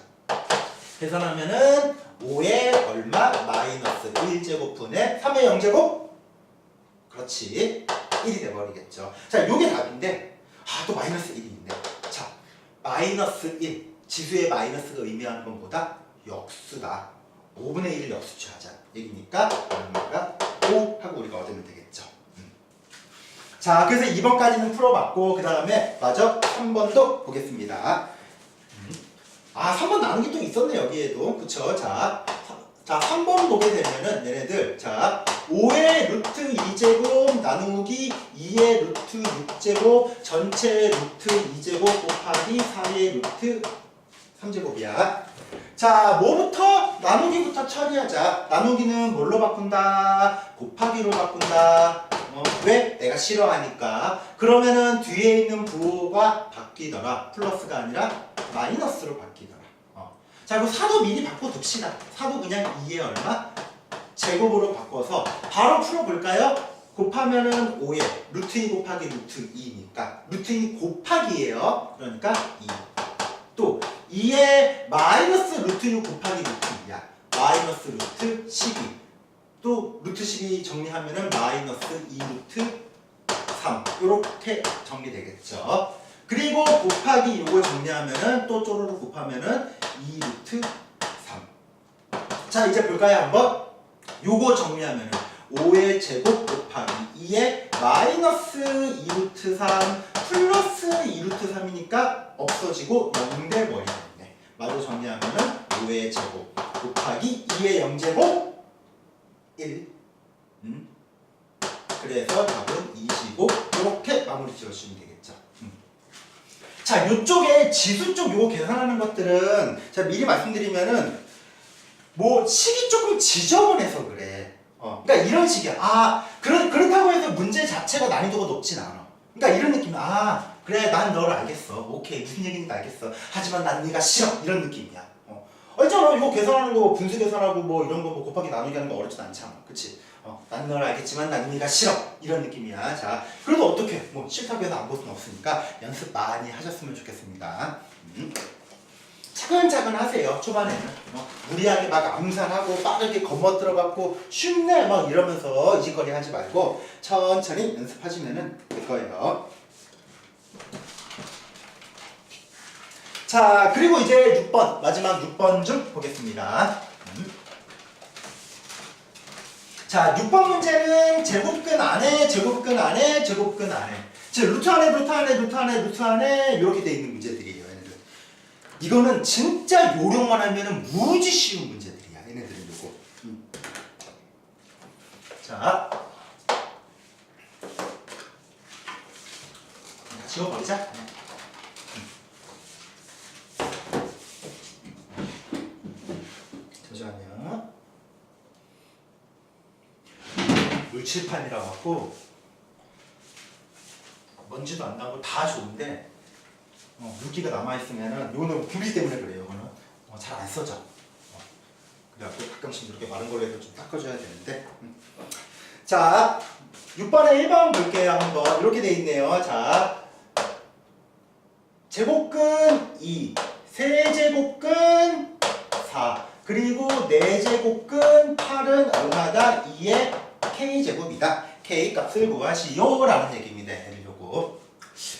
계산하면은 5에 얼마? 마이너스 1제곱분의 3의 0제곱? 그렇지. 1이 돼버리겠죠. 자, 요게 답인데 또 마이너스 1이 있네. 자, 마이너스 1 지수의 마이너스가 의미하는 건 뭐다? 역수다. 5분의 1을 역수취하자 얘기니까 얼마가 5 하고 우리가 얻으면 되겠죠. 자, 그래서 2번까지는 풀어봤고 그 다음에 마저 3번도 보겠습니다. 3번 나눈 게 또 있었네 여기에도. 그쵸? 자 3번 보게 되면은 얘네들 자 5의 루트 2제곱 나누기 2의 루트 6제곱 전체 루트 2제곱 곱하기 4의 루트 3제곱이야. 자, 뭐부터? 나누기부터 처리하자. 나누기는 뭘로 바꾼다? 곱하기로 바꾼다. 왜? 내가 싫어하니까. 그러면은 뒤에 있는 부호가 바뀌더라. 플러스가 아니라 마이너스로 바뀌더라. 자, 이거 사도 미리 바꿔둡시다. 사도 그냥 2의 얼마? 제곱으로 바꿔서 바로 풀어볼까요? 곱하면은 5에 루트 2 곱하기 루트 2니까 루트 2 곱하기예요. 그러니까 2. 또 2에 마이너스 루트 6 곱하기 루트 2야. 마이너스 루트 12. 또 루트 12 정리하면은 마이너스 2 루트 3. 이렇게 정리되겠죠. 그리고 곱하기 요거 정리하면은 또 쪼르르 곱하면은 2 루트 3. 자, 이제 볼까요? 한번. 요거 정리하면은 5의 제곱 곱하기 2의 마이너스 2 루트 3 플러스 2 루트 3이니까 없어지고 0 돼버리겠네. 마저 정리하면은 5의 제곱 곱하기 2의 0제곱 1. 그래서 답은 25. 이렇게 마무리 지어주시면 되겠죠. 자, 요쪽에 지수 쪽 요거 계산하는 것들은 제가 미리 말씀드리면은 뭐 식이 조금 지저분해서 그래. 그러니까 이런 식이야. 아, 그렇다고 해서 문제 자체가 난이도가 높진 않아. 그러니까 이런 느낌. 아, 그래, 난 너를 알겠어. 오케이, 무슨 얘기인지 알겠어. 하지만 난 네가 싫어. 이런 느낌이야. 있잖아. 이거 계산하는 거, 분수 계산하고 뭐 이런 거 뭐 곱하기 나누기 하는 거 어렵진 않잖아. 그치? 난 너를 알겠지만 난 네가 싫어. 이런 느낌이야. 자, 그래도 어떻게? 뭐 싫다고 해서 안 볼 수는 없으니까 연습 많이 하셨으면 좋겠습니다. 차근차근 하세요. 초반에는 무리하게 막 암산하고 빠르게 건너들어갖고 쉽네 막 이러면서 이지거리 하지 말고 천천히 연습하시면 될 거예요. 자, 그리고 이제 6번 마지막 6번 좀 보겠습니다. 자, 6번 문제는 제곱근 안에 제곱근 안에 제곱근 안에 즉 루트 안에 루트 안에 루트 안에 루트 안에 이렇게 돼 있는 문제들이에요. 얘네들. 이거는 진짜 요령만 하면은 무지 쉬운 문제들이야. 얘네들은 요거. 자, 지워버리자. 잠시만요. 물칠판이라 갖고 먼지도 안 나고 다 좋은데 물기가 남아있으면은 이거는 분리 때문에 그래요. 이거는 잘 안 써져. 그래갖고 가끔씩 이렇게 마른 걸로 해서 좀 닦아줘야 되는데. 자, 6번에 1번 볼게요. 한번 이렇게 돼 있네요. 자, 제곱근 2, 세제곱근 4, 그리고 4제곱근 8은 얼마다? 2의 k제곱이다. k 값을 구하시오 라는 얘기입니다. 요거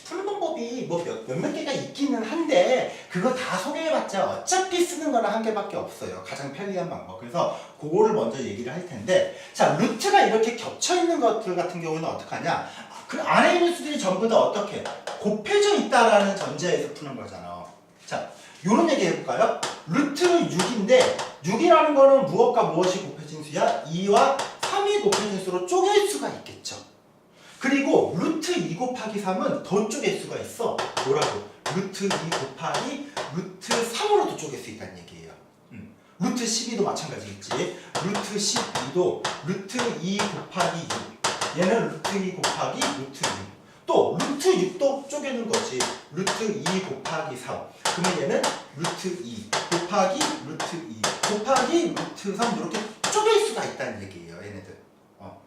푸는 방법이 뭐 몇몇 개가 있기는 한데 그거 다 소개해봤자 어차피 쓰는 거는 한 개밖에 없어요. 가장 편리한 방법. 그래서 그거를 먼저 얘기를 할 텐데, 자, 루트가 이렇게 겹쳐있는 것들 같은 경우는 어떡하냐, 그 안에 있는 수들이 전부 다 어떻게 곱해져 있다라는 전제에서 푸는 거잖아. 자, 요런 얘기 해볼까요? 루트 6인데 6이라는 거는 무엇과 무엇이 곱해진 수야? 2와 3이 곱해진 수로 쪼갤 수가 있겠죠. 그리고 루트 2 곱하기 3은 더 쪼갤 수가 있어. 뭐라고? 루트 2 곱하기 루트 3으로도 쪼갤 수 있다는 얘기예요. 루트 12도 마찬가지겠지. 루트 12도 루트 2 곱하기 6. 얘는 루트 2 곱하기 루트 6. 또 루트 6도 쪼개는 거지. 루트 2 곱하기 3. 그러면 얘는 루트 2 곱하기 루트 2 곱하기 루트 3 이렇게 쪼갤 수가 있다는 얘기예요. 얘네들.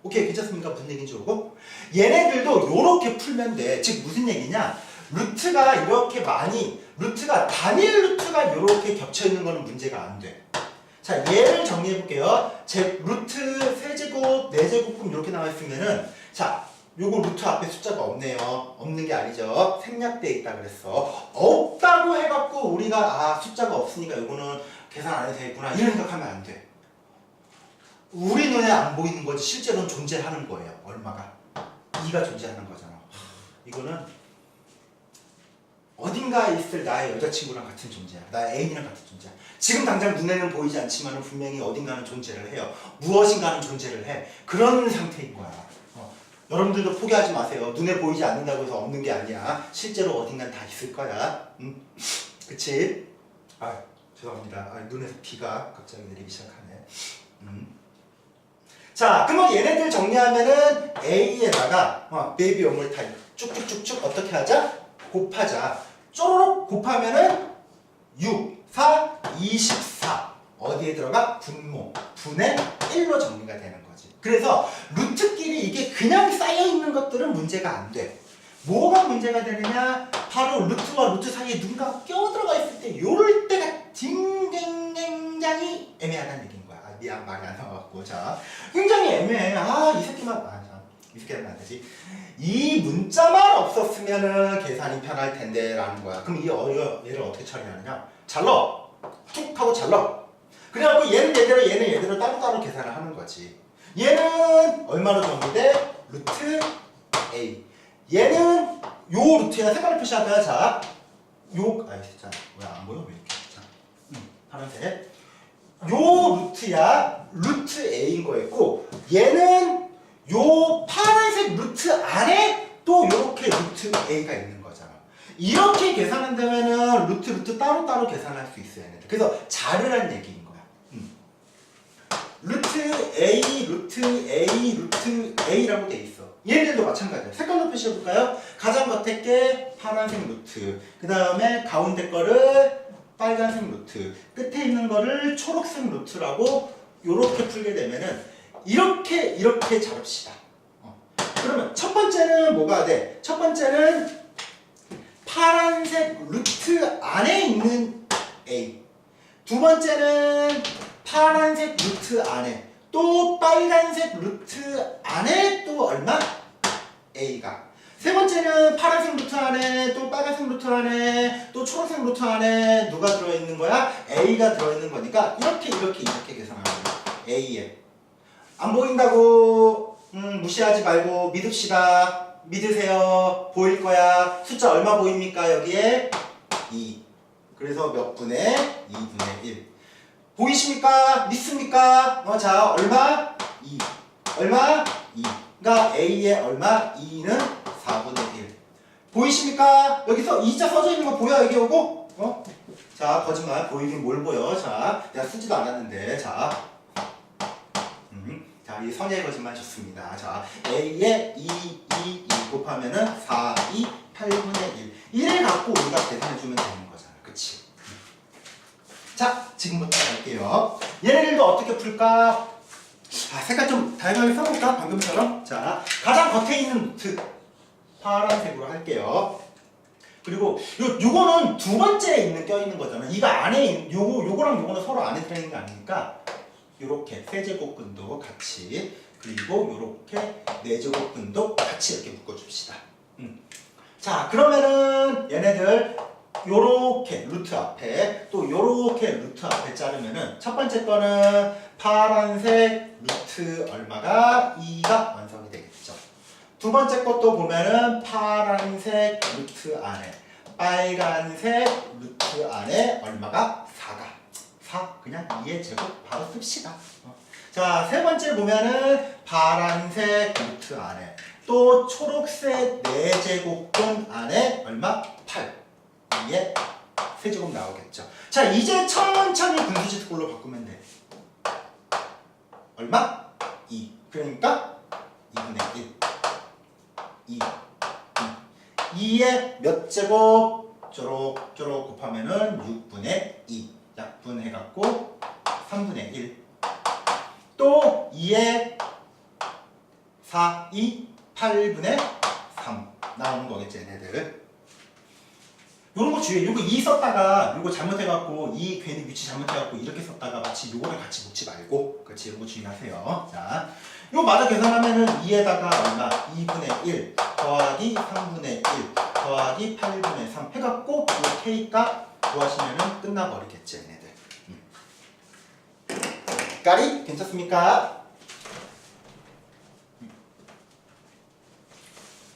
오케이, 괜찮습니까? 무슨 얘기인지 모르고? 얘네들도 이렇게 풀면 돼. 즉 무슨 얘기냐? 루트가 이렇게 많이, 루트가 단일 루트가 이렇게 겹쳐 있는 거는 문제가 안 돼. 자, 얘를 정리해 볼게요. 루트 세제곱, 네제곱끔 이렇게 나와 있으면은, 자, 요거 루트 앞에 숫자가 없네요. 없는 게 아니죠. 생략돼 있다 그랬어. 없다고 해갖고 우리가 숫자가 없으니까 요거는 계산 안 해도 되겠구나 이런 생각하면 안 돼. 우리 눈에 안 보이는 거지 실제로는 존재하는 거예요. 얼마가? 2가 존재하는 거잖아. 이거는 어딘가에 있을 나의 여자친구랑 같은 존재야. 나의 애인이랑 같은 존재야. 지금 당장 눈에는 보이지 않지만 분명히 어딘가는 존재를 해요. 무엇인가는 존재를 해. 그런 상태인 거야. 여러분들도 포기하지 마세요. 눈에 보이지 않는다고 해서 없는 게 아니야. 실제로 어딘간 다 있을 거야. 그치? 아, 죄송합니다. 눈에서 비가 갑자기 내리기 시작하네. 자, 그러면 얘네들 정리하면은 A에다가 베이비 원몰 타임 쭉쭉쭉쭉 어떻게 하자? 곱하자. 쪼로록 곱하면은 6, 4, 24 어디에 들어가? 분모, 분의 1로 정리가 되는 거지. 그래서 루트끼리 이게 그냥 쌓여있는 것들은 문제가 안 돼. 뭐가 문제가 되느냐? 바로 루트와 루트 사이에 누군가가 껴들어가 있을 때 요럴 때가 굉장히 애매하다는 얘기인 거야. 미안, 말이 안 나와갖고. 자, 굉장히 애매해. 이 새끼만, 이 새끼는 안 되지. 이 문자만 없었으면은 계산이 편할 텐데 라는 거야. 그럼 얘를 어떻게 처리하느냐? 잘라! 툭 하고 잘라! 그래갖고 얘는 얘대로 따로따로 계산을 하는 거지. 얘는 얼마로 정리돼? 루트 A. 얘는 요 루트야. 색깔을 표시하자. 자, 진짜 왜 안 보여? 왜 이렇게? 자, 파란색. 요 루트야. 루트 A인 거였고, 얘는 요 파란색 루트 안에 또 요렇게 루트 A가 있는 거잖아. 이렇게 계산한다면은 루트 따로따로 계산할 수 있어야 돼. 그래서 자르란 얘기인 거야. 루트 A, 루트 A라고 돼 있어. 얘네들도 마찬가지야. 색깔로 표시해볼까요? 가장 겉에 게 파란색 루트, 그 다음에 가운데 거를 빨간색 루트, 끝에 있는 거를 초록색 루트라고 요렇게 풀게 되면은 이렇게 자릅시다. 그러면 첫 번째는 뭐가 돼? 첫 번째는 파란색 루트 안에 있는 A. 두 번째는 파란색 루트 안에 또 빨간색 루트 안에 또 얼마? A가. 세 번째는 파란색 루트 안에 또 빨간색 루트 안에 또 초록색 루트 안에 누가 들어있는 거야? A가 들어있는 거니까 이렇게 계산하는 거야. A에. 안 보인다고 무시하지 말고 믿읍시다. 믿으세요. 보일 거야. 숫자 얼마 보입니까? 여기에 2. 그래서 몇 분의? 2분의 1. 보이십니까? 믿습니까? 자, 얼마? 2. 얼마? 2. 그러니까 A의 얼마? 2는 4분의 1. 보이십니까? 여기서 2자 써져 있는 거 보여? 여기 오고? 자, 거짓말. 보이긴 뭘 보여? 자, 내가 쓰지도 않았는데. 자, 이 선의의 거짓말 좋습니다. 자, A의 2 곱하면은 4, 2, 8분의 1. 1을 갖고 우리가 계산해주면 되는 거잖아. 그치? 자, 지금부터 갈게요. 얘네들도 어떻게 풀까? 색깔 좀 다양하게 써볼까? 방금처럼. 자, 가장 겉에 있는 루트 파란색으로 할게요. 그리고 요거는 두 번째에 있는 껴있는 거잖아. 이거 안에 요거랑 요거는 서로 안에 들어있는 게 아니니까 요렇게 세제곱근도 같이, 그리고 요렇게 네제곱근도 같이 이렇게 묶어줍시다. 자, 그러면은 얘네들 요렇게 루트 앞에 또 요렇게 루트 앞에 자르면은 첫 번째 거는 파란색 루트 얼마가 2가 완성이 되겠죠. 두 번째 것도 보면은 파란색 루트 안에 빨간색 루트 안에 얼마가 4가 4 그냥 2의 제곱 바로 씁시다. 자, 세 번째 보면은 파란색 루트 안에 또 초록색 4제곱근 안에 얼마? 8. 2의 세제곱 나오겠죠. 자, 이제 천천히 분수지 특골로 바꾸면 돼. 얼마? 2. 그러니까 2분의 1. 2. 2의 몇 제곱? 쪼록 곱하면은 6분의 2. 약분해갖고 3분의 1. 또 2의 4, 2, 8분의 3 나오는 거겠지, 얘네들. 요런 거 주의해. 요거 2 썼다가 요거 잘못해갖고 2 괜히 위치 잘못해갖고 이렇게 썼다가 마치 요거랑 같이 묶지 말고, 그렇지, 요거 주의하세요. 자, 요거 마저 계산하면은 2에다가 얼마? 2분의 1 더하기 3분의 1 더하기 8분의 3 해갖고 요 K값 구하시면은 끝나버리겠지, 얘네들. 까리? 괜찮습니까?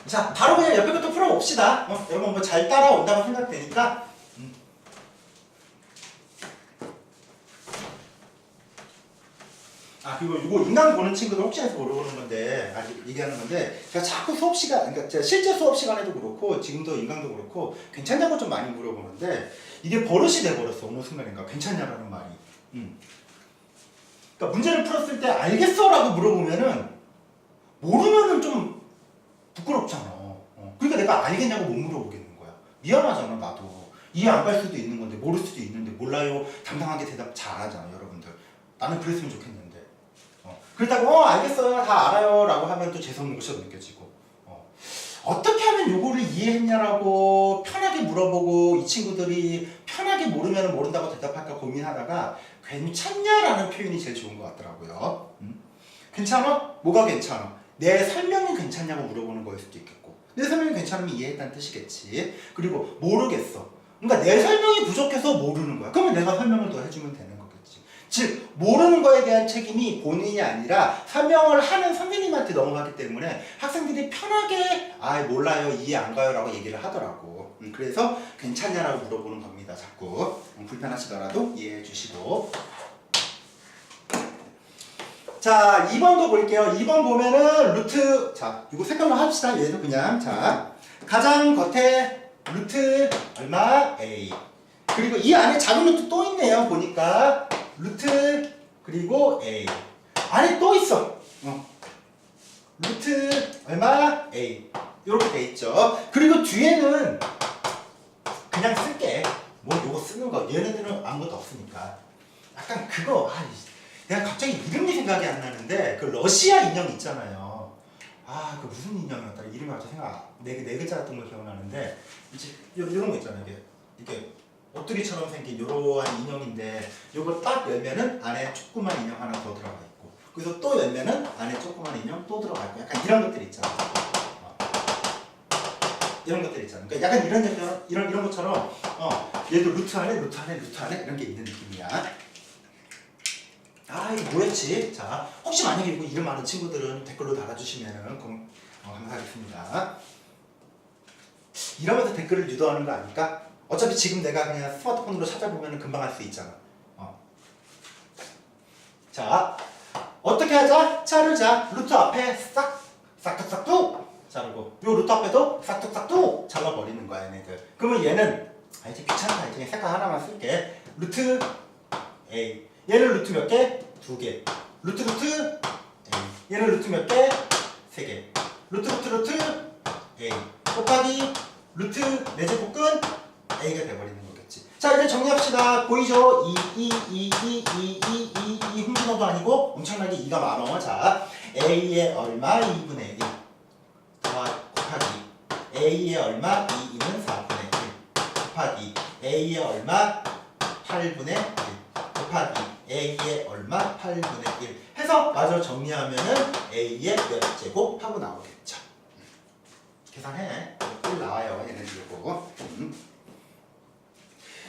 자, 바로 그냥 옆에 것도 풀어봅시다. 여러분 뭐 잘 따라온다고 생각되니까. 아, 그리고 이거 인강 보는 친구들 혹시 해서 물어보는 건데, 얘기하는 건데, 제가 자꾸 수업 시간, 그러니까 제가 실제 수업 시간에도 그렇고, 지금도 인강도 그렇고, 괜찮냐고 좀 많이 물어보는데, 이게 버릇이 돼버렸어, 어느 순간인가. 괜찮냐라는 말이. 그러니까 문제를 풀었을 때, 알겠어? 라고 물어보면은, 모르면은 좀 부끄럽잖아. 그러니까 내가 알겠냐고 못 물어보겠는 거야. 미안하잖아, 나도. 이해 안 갈 수도 있는 건데, 모를 수도 있는데, 몰라요. 당당하게 대답 잘 하잖아, 여러분들. 나는 그랬으면 좋겠는데. 그렇다고 알겠어요 다 알아요 라고 하면 또 재성무시가 느껴지고 어떻게 하면 요거를 이해했냐라고 편하게 물어보고 이 친구들이 편하게 모르면 모른다고 대답할까 고민하다가 괜찮냐라는 표현이 제일 좋은 것 같더라고요. 괜찮아? 뭐가 괜찮아? 내 설명이 괜찮냐고 물어보는 거일 수도 있겠고 내 설명이 괜찮으면 이해했다는 뜻이겠지. 그리고 모르겠어. 그러니까 내 설명이 부족해서 모르는 거야. 그러면 내가 설명을 더 해주면 되는 거겠지. 즉 모르는 거에 대한 책임이 본인이 아니라 설명을 하는 선생님한테 넘어가기 때문에 학생들이 편하게 몰라요 이해 안 가요 라고 얘기를 하더라고. 그래서 괜찮냐라고 물어보는 겁니다. 자꾸 불편하시더라도 이해해 주시고. 자 2번도 볼게요. 2번 보면은 루트 자 이거 색깔로 합시다. 얘도 그냥 자 가장 겉에 루트 얼마 A 그리고 이 안에 작은 루트 또 있네요. 보니까 루트 그리고 A 안에 또 있어. 루트 얼마 A 이렇게 돼 있죠. 그리고 뒤에는 그냥 쓸게. 뭐 요거 쓰는 거 얘네들은 아무것도 없으니까 약간 그거 내가 갑자기 이름이 생각이 안 나는데 그 러시아 인형 있잖아요. 그 무슨 인형이었더라. 이름이 갑자기 생각 네 글자였던 걸 기억나는데 이제 이런 거 있잖아요. 이게 옷들이처럼 생긴 이러한 인형인데 요거 딱 열면은 안에 조그만 인형 하나 더 들어가 있고 그래서 또 열면은 안에 조그만 인형 또 들어가 있고 약간 이런 것들 있잖아. 이런 것들 있잖아. 그러니까 약간 이런 것처럼 얘도 루트 안에 이런 게 있는 느낌이야. 이거 뭐였지? 자 혹시 만약에 이거 이름 아는 친구들은 댓글로 달아주시면은 감사하겠습니다. 이러면서 댓글을 유도하는 거 아닐까? 어차피 지금 내가 그냥 스마트폰으로 찾아보면 금방 할 수 있잖아. 자, 어떻게 하자? 자르자. 루트 앞에 싹둑싹둑 자르고 요 루트 앞에도 싹둑싹둑 잘라버리는 거야, 얘네들. 그러면 얘는 이제 귀찮다. 이제 색깔 하나만 쓸게. 루트 A. 얘는 루트 몇 개? 2개. 루트 A. 얘는 루트 몇 개? 3개. 루트 A. 곱하기 루트 4제곱근 A가 돼버리는 거겠지. 자 이제 정리합시다. 보이죠? 2 흥분어도 아니고 엄청나게 2가 많어. 자 A의 얼마 2분의 1 곱하기 A의 얼마 2는 4분의 1 곱하기 A의 얼마 8분의 1 곱하기 A의 얼마 8분의 1 해서 마저 정리하면은 A의 몇 제곱 하고 나오겠죠. 계산해. 1 나와요. 얘네들 요거.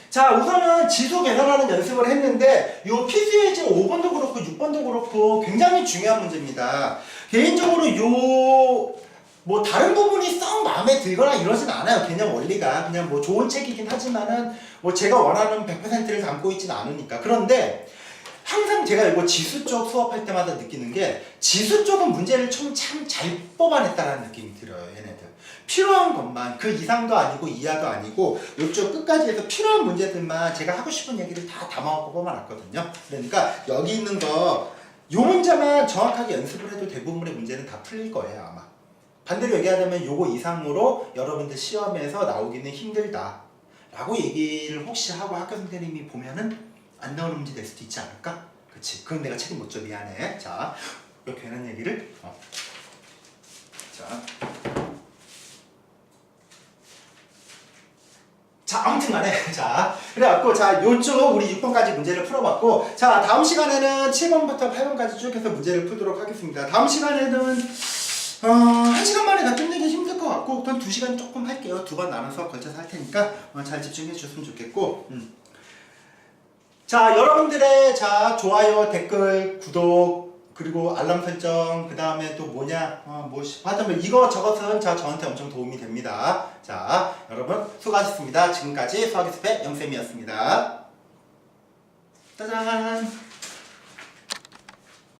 자 우선은 지수 계산하는 연습을 했는데 요 필수예제 5번도 그렇고 6번도 그렇고 굉장히 중요한 문제입니다. 개인적으로 뭐 다른 부분이 썩 마음에 들거나 이러진 않아요. 개념 원리가 그냥 뭐 좋은 책이긴 하지만은 뭐 제가 원하는 100%를 담고 있진 않으니까. 그런데 항상 제가 이거 지수 쪽 수업할 때마다 느끼는 게 지수 쪽은 문제를 참 잘 뽑아냈다는 느낌이 들어요. 얘네들 필요한 것만 그 이상도 아니고 이하도 아니고 이쪽 끝까지 해서 필요한 문제들만 제가 하고 싶은 얘기를 다 담아갖고 뽑아놨거든요. 그러니까 여기 있는 거 요 문제만 정확하게 연습을 해도 대부분의 문제는 다 풀릴 거예요 아마. 반대로 얘기하자면 요거 이상으로 여러분들 시험에서 나오기는 힘들다 라고 얘기를 혹시 하고 학교 선생님이 보면은 안 나오는 문제 될 수도 있지 않을까? 그치? 그건 내가 책임 못 져. 미안해. 자, 이렇게 하는 얘기를 자 아무튼 간에 자 그래갖고 자 요쪽 우리 6번까지 문제를 풀어봤고 자 다음 시간에는 7번부터 8번까지 쭉 해서 문제를 풀도록 하겠습니다. 다음 시간에는 1시간 만에 다 끝내기 힘들 것 같고 한 2시간 조금 할게요. 2번 나눠서 걸쳐서 할 테니까 잘 집중해 주셨으면 좋겠고 자 여러분들의 좋아요 댓글 구독 그리고 알람 설정, 그 다음에 또 뭐냐, 하여튼 뭐 이거 저것은 저한테 엄청 도움이 됩니다. 자, 여러분 수고하셨습니다. 지금까지 수학의 숲의 영쌤이었습니다. 짜잔!